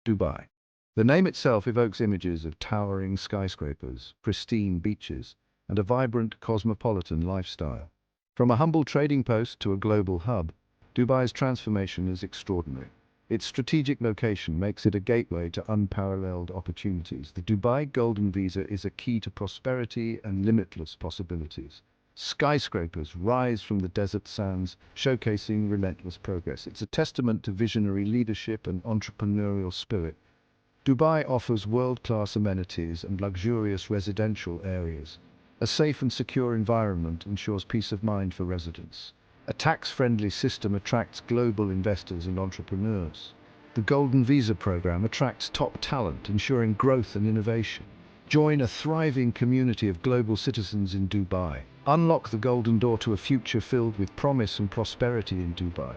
Dubai. The name itself evokes images of towering skyscrapers, pristine beaches, and a vibrant cosmopolitan lifestyle. From a humble trading post to a global hub, Dubai's transformation is extraordinary. Its strategic location makes it a gateway to unparalleled opportunities. The Dubai Golden Visa is a key to prosperity and limitless possibilities. Skyscrapers rise from the desert sands, showcasing relentless progress. It's a testament to visionary leadership and entrepreneurial spirit. Dubai offers world-class amenities and luxurious residential areas. A safe and secure environment ensures peace of mind for residents. A tax-friendly system attracts global investors and entrepreneurs. The Golden Visa program attracts top talent, ensuring growth and innovation. Join a thriving community of global citizens in Dubai. Unlock the golden door to a future filled with promise and prosperity in Dubai.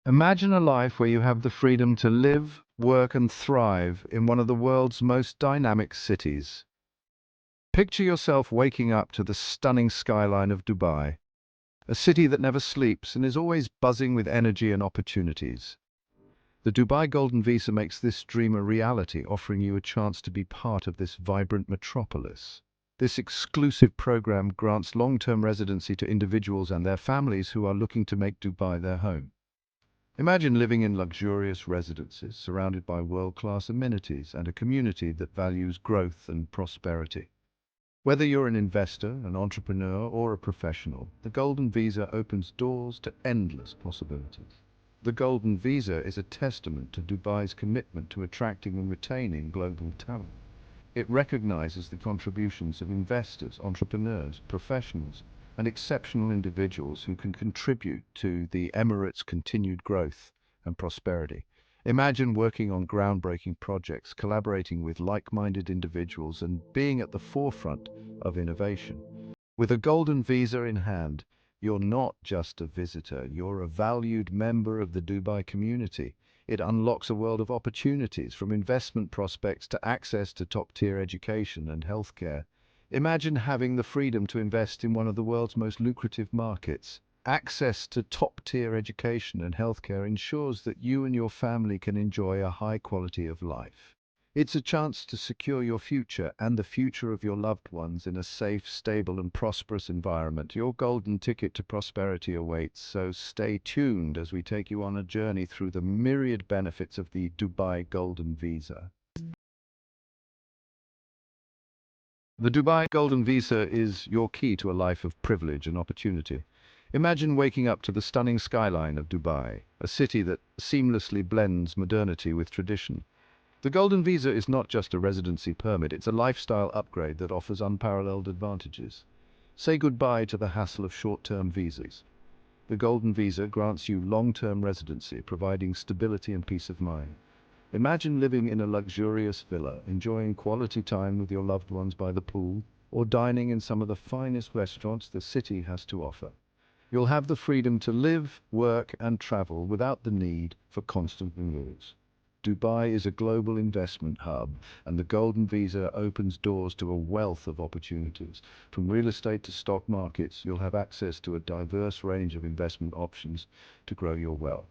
Imagine a life where you have the freedom to live, work and thrive in one of the world's most dynamic cities. Picture yourself waking up to the stunning skyline of Dubai, a city that never sleeps and is always buzzing with energy and opportunities. The Dubai Golden Visa makes this dream a reality, offering you a chance to be part of this vibrant metropolis. This exclusive program grants long-term residency to individuals and their families who are looking to make Dubai their home. Imagine living in luxurious residences, surrounded by world-class amenities and a community that values growth and prosperity. Whether you're an investor, an entrepreneur, or a professional, the Golden Visa opens doors to endless possibilities. The Golden Visa is a testament to Dubai's commitment to attracting and retaining global talent. It recognizes the contributions of investors, entrepreneurs, professionals, and exceptional individuals who can contribute to the Emirates' continued growth and prosperity. Imagine working on groundbreaking projects, collaborating with like-minded individuals, and being at the forefront of innovation. With a Golden Visa in hand, you're not just a visitor, you're a valued member of the Dubai community. It unlocks a world of opportunities, from investment prospects to access to top-tier education and healthcare. Imagine having the freedom to invest in one of the world's most lucrative markets. Access to top-tier education and healthcare ensures that you and your family can enjoy a high quality of life. It's a chance to secure your future and the future of your loved ones in a safe, stable, and prosperous environment. Your golden ticket to prosperity awaits, so stay tuned as we take you on a journey through the myriad benefits of the Dubai Golden Visa. The Dubai Golden Visa is your key to a life of privilege and opportunity. Imagine waking up to the stunning skyline of Dubai, a city that seamlessly blends modernity with tradition. The Golden Visa is not just a residency permit, it's a lifestyle upgrade that offers unparalleled advantages. Say goodbye to the hassle of short-term visas. The Golden Visa grants you long-term residency, providing stability and peace of mind. Imagine living in a luxurious villa, enjoying quality time with your loved ones by the pool, or dining in some of the finest restaurants the city has to offer. You'll have the freedom to live, work, and travel without the need for constant renewals. Dubai is a global investment hub, and the Golden Visa opens doors to a wealth of opportunities. From real estate to stock markets, you'll have access to a diverse range of investment options to grow your wealth.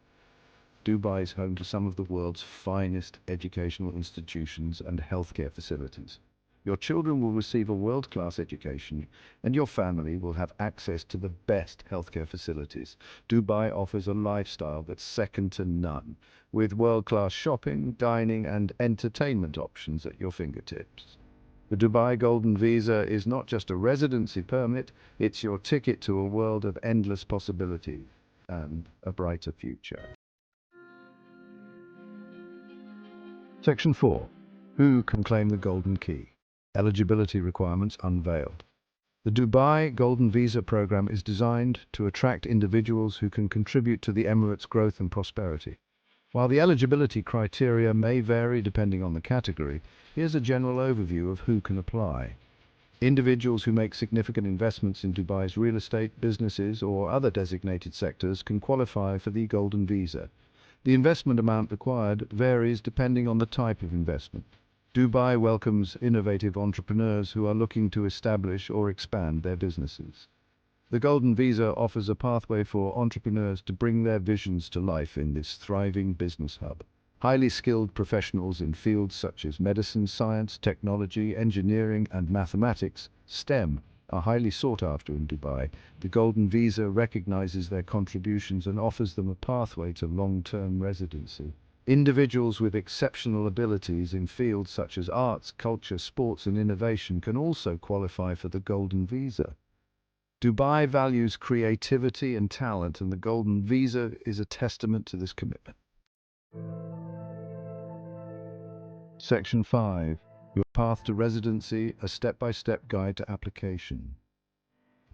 Dubai is home to some of the world's finest educational institutions and healthcare facilities. Your children will receive a world-class education, and your family will have access to the best healthcare facilities. Dubai offers a lifestyle that's second to none, with world-class shopping, dining, and entertainment options at your fingertips. The Dubai Golden Visa is not just a residency permit, it's your ticket to a world of endless possibilities and a brighter future. Section 4. Who can claim the Golden Key? Eligibility requirements unveiled. The Dubai Golden Visa program is designed to attract individuals who can contribute to the Emirates' growth and prosperity. While the eligibility criteria may vary depending on the category, here's a general overview of who can apply. Individuals who make significant investments in Dubai's real estate, businesses, or other designated sectors can qualify for the Golden Visa. The investment amount required varies depending on the type of investment. Dubai welcomes innovative entrepreneurs who are looking to establish or expand their businesses. The Golden Visa offers a pathway for entrepreneurs to bring their visions to life in this thriving business hub. Highly skilled professionals in fields such as medicine, science, technology, engineering, and mathematics, STEM, are highly sought after in Dubai. The Golden Visa recognizes their contributions and offers them a pathway to long-term residency. Individuals with exceptional abilities in fields such as arts, culture, sports, and innovation can also qualify for the Golden Visa. Dubai values creativity and talent, and the Golden Visa is a testament to this commitment. Section 5. Your path to residency, a step-by-step guide to application.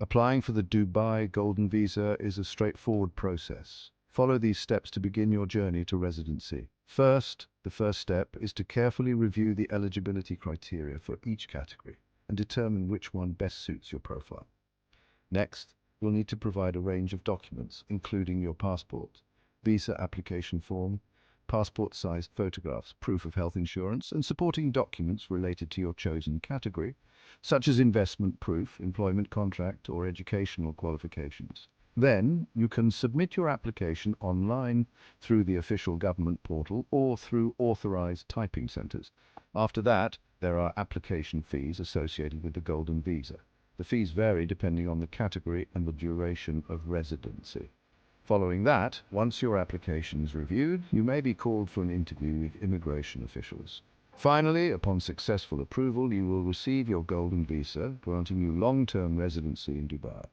Applying for the Dubai Golden Visa is a straightforward process. Follow these steps to begin your journey to residency. First, the first step is to carefully review the eligibility criteria for each category and determine which one best suits your profile. Next, you'll need to provide a range of documents, including your passport, visa application form, passport-sized photographs, proof of health insurance, and supporting documents related to your chosen category, such as investment proof, employment contract, or educational qualifications. Then, you can submit your application online through the official government portal or through authorized typing centers. After that, there are application fees associated with the Golden Visa. The fees vary depending on the category and the duration of residency. Following that, once your application is reviewed, you may be called for an interview with immigration officials. Finally, upon successful approval, you will receive your Golden Visa, granting you long-term residency in Dubai.